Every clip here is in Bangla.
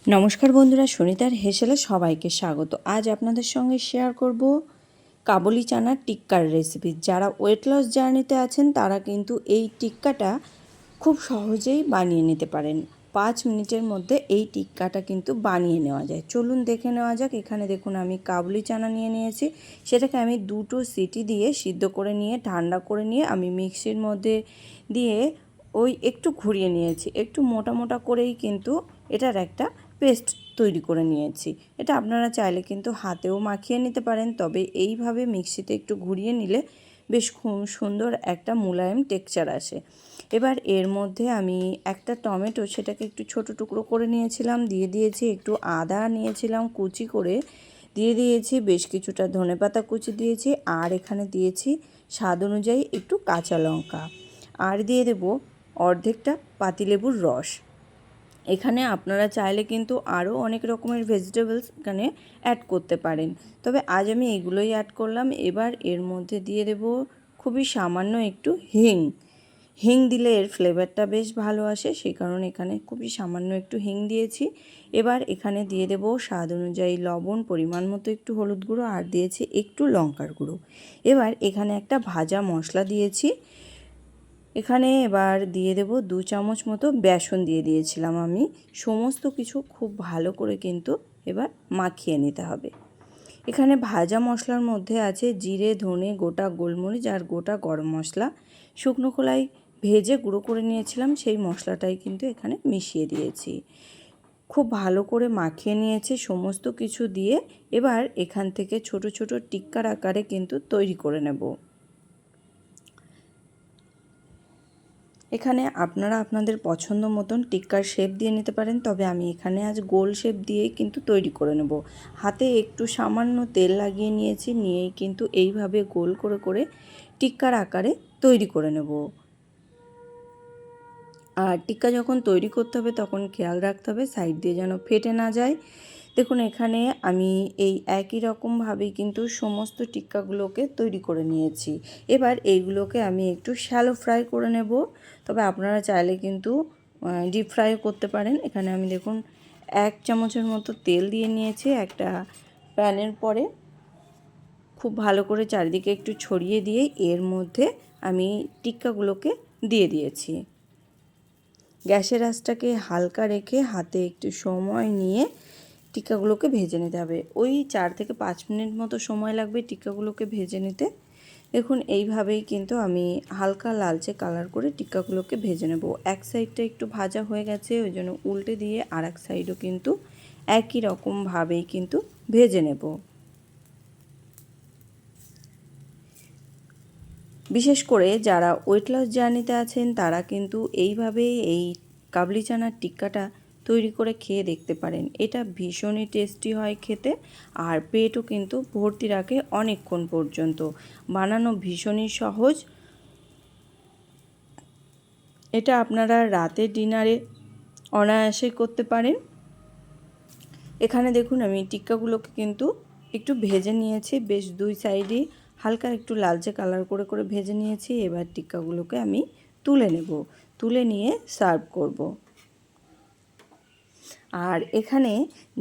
নমস্কার বন্ধুরা, সুনিতার হেসেলে সবাইকে স্বাগত। আজ আপনাদের সঙ্গে শেয়ার করব কাবুলি চানার টিক্কার রেসিপি। যারা ওয়েট লস জার্নিতে আছেন তারা কিন্তু এই টিক্কাটা খুব সহজেই বানিয়ে নিতে পারেন। 5 মিনিটের মধ্যে এই টিক্কাটা কিন্তু বানিয়ে নেওয়া যায়। চলুন দেখে নেওয়া যাক। এখানে দেখুন আমি কাবুলি চানা নিয়ে নিয়েছি। সেটাকে আমি 2টো সিটি দিয়ে সিদ্ধ করে নিয়ে ঠান্ডা করে নিয়ে আমি মিক্সির মধ্যে দিয়ে ওই একটু ঘুরিয়ে নিয়েছি। একটু মোটা মোটা করেই কিন্তু এটার একটা পেস্ট তৈরি করে নিয়েছি। এটা আপনারা চাইলে কিন্তু হাতেও মাখিয়ে নিতে পারেন, তবে এইভাবে মিক্সিতে একটু ঘুরিয়ে নিলে বেশ খুব সুন্দর একটা মোলায়েম টেক্সচার আসে। এবার এর মধ্যে আমি একটা টমেটো, সেটাকে একটু ছোট টুকরো করে নিয়েছিলাম, দিয়ে দিয়েছি একটু আদা নিয়েছিলাম কুচি করে, দিয়ে দিয়েছি বেশ কিছুটা ধনেপাতা কুচি দিয়েছি, আর এখানে দিয়েছি স্বাদ অনুযায়ী একটু কাঁচা লঙ্কা, আর দিয়ে দেব অর্ধেকটা পাতিলেবুর রস। এখানে আপনারা চাইলে কিন্তু আরও অনেক রকমের ভেজিটেবলস এখানে অ্যাড করতে পারেন, তবে আজ আমি এগুলোই অ্যাড করলাম। এবার এর মধ্যে দিয়ে দেব খুবই সামান্য একটু হিং দিলে এর ফ্লেভারটা বেশ ভালো আসে, সেই কারণে এখানে খুবই সামান্য একটু হিং দিয়েছি। এবার এখানে দিয়ে দেব স্বাদ অনুযায়ী লবণ, পরিমাণ মতো একটু হলুদ গুঁড়ো, আর দিয়েছি একটু লঙ্কার গুঁড়ো। এবার এখানে একটা ভাজা মশলা দিয়েছি। এখানে এবার দিয়ে দেব 2 চামচ মতো বেসন দিয়ে দিয়েছিলাম আমি। সমস্ত কিছু খুব ভালো করে কিন্তু এবার মাখিয়ে নিতে হবে। এখানে ভাজা মশলার মধ্যে আছে জিরে, ধনে, গোটা গোলমরিচ আর গোটা গরম মশলা। শুকনো খোলায় ভেজে গুঁড়ো করে নিয়েছিলাম, সেই মশলাটাই কিন্তু এখানে মিশিয়ে দিয়েছি। খুব ভালো করে মাখিয়ে নিয়েছি সমস্ত কিছু দিয়ে। এবার এখান থেকে ছোট ছোট টিক্কার আকারে কিন্তু তৈরি করে নেব। এখানে আপনারা আপনাদের পছন্দ মতন টিক্কার শেপ দিয়ে নিতে পারেন, তবে আমি এখানে আজ গোল শেপ দিয়েই কিন্তু তৈরি করে নেব। হাতে একটু সামান্য তেল লাগিয়ে নিয়েছি, নিয়েই কিন্তু এইভাবে গোল করে করে টিক্কার আকারে তৈরি করে নেব। আর টিক্কা যখন তৈরি করতে হবে তখন খেয়াল রাখতে হবে সাইড দিয়ে যেন ফেটে না যায়। দেখুন এখানে আমি এই একই রকমভাবেই কিন্তু সমস্ত টিক্কাগুলোকে তৈরি করে নিয়েছি। এবার এইগুলোকে আমি একটু শ্যালো ফ্রাই করে নেব, তবে আপনারা চাইলে কিন্তু ডিপ ফ্রাইও করতে পারেন। এখানে আমি দেখুন 1 চামচের মতো তেল দিয়ে নিয়েছি একটা প্যানের পরে। খুব ভালো করে চারিদিকে একটু ছড়িয়ে দিয়ে এর মধ্যে আমি টিক্কাগুলোকে দিয়ে দিয়েছি। গ্যাসের আঁচটাকে হালকা রেখে হাতে একটু সময় নিয়ে টিক্কাগুলোকে ভেজে নিতে হবে। ওই 4 থেকে 5 মিনিট মতো সময় লাগবে টিক্কাগুলোকে ভেজে নিতে। দেখুন এইভাবেই কিন্তু আমি হালকা লালচে কালার করে টিক্কাগুলোকে ভেজে নেব। এক সাইডটা একটু ভাজা হয়ে গেছে, ওই জন্য উল্টে দিয়ে আর এক সাইডও কিন্তু একই রকমভাবেই কিন্তু ভেজে নেব। বিশেষ করে যারা ওয়েট লস জার্নিতে আছেন তারা কিন্তু এইভাবে এই কাবলি চানার টিক্কাটা তৈরি করে খেয়ে দেখতে পারেন। এটা ভীষণই টেস্টি হয় খেতে, আর পেটও কিন্তু ভর্তি রাখে অনেকক্ষণ পর্যন্ত। বানানো ভীষণই সহজ। এটা আপনারা রাতের ডিনারে অনায়াসে করতে পারেন। এখানে দেখুন আমি টিক্কাগুলোকে কিন্তু একটু ভেজে নিয়েছি, বেশ 2 সাইডে হালকা একটু লালচে কালার করে করে ভেজে নিয়েছি। এবার টিক্কাগুলোকে আমি তুলে নেব, তুলে নিয়ে সার্ভ করব। আর এখানে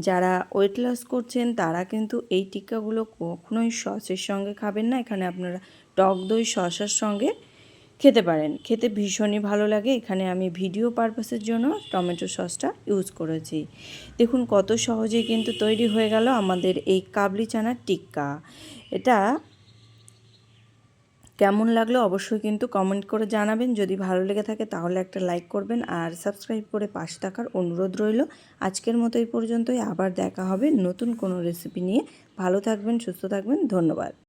যারা ওয়েট লস করছেন তারা কিন্তু এই টিক্কাগুলো কখনোই সসের সঙ্গে খাবেন না। এখানে আপনারা টক দই শসার সঙ্গে খেতে পারেন, খেতে ভীষণই ভালো লাগে। এখানে আমি ভিডিও পারপাসের জন্য টমেটো সসটা ইউজ করেছি। দেখুন কত সহজেই কিন্তু তৈরি হয়ে গেল আমাদের এই কাবলি চানার টিক্কা। এটা কেমন লাগলো অবশ্যই কিন্তু কমেন্ট করে জানাবেন। যদি ভালো লেগে থাকে তাহলে একটা লাইক করবেন, আর সাবস্ক্রাইব করে পাশে থাকার অনুরোধ রইল। আজকের মতো এই পর্যন্তই, আবার দেখা হবে নতুন কোনো রেসিপি নিয়ে। ভালো থাকবেন, সুস্থ থাকবেন, ধন্যবাদ।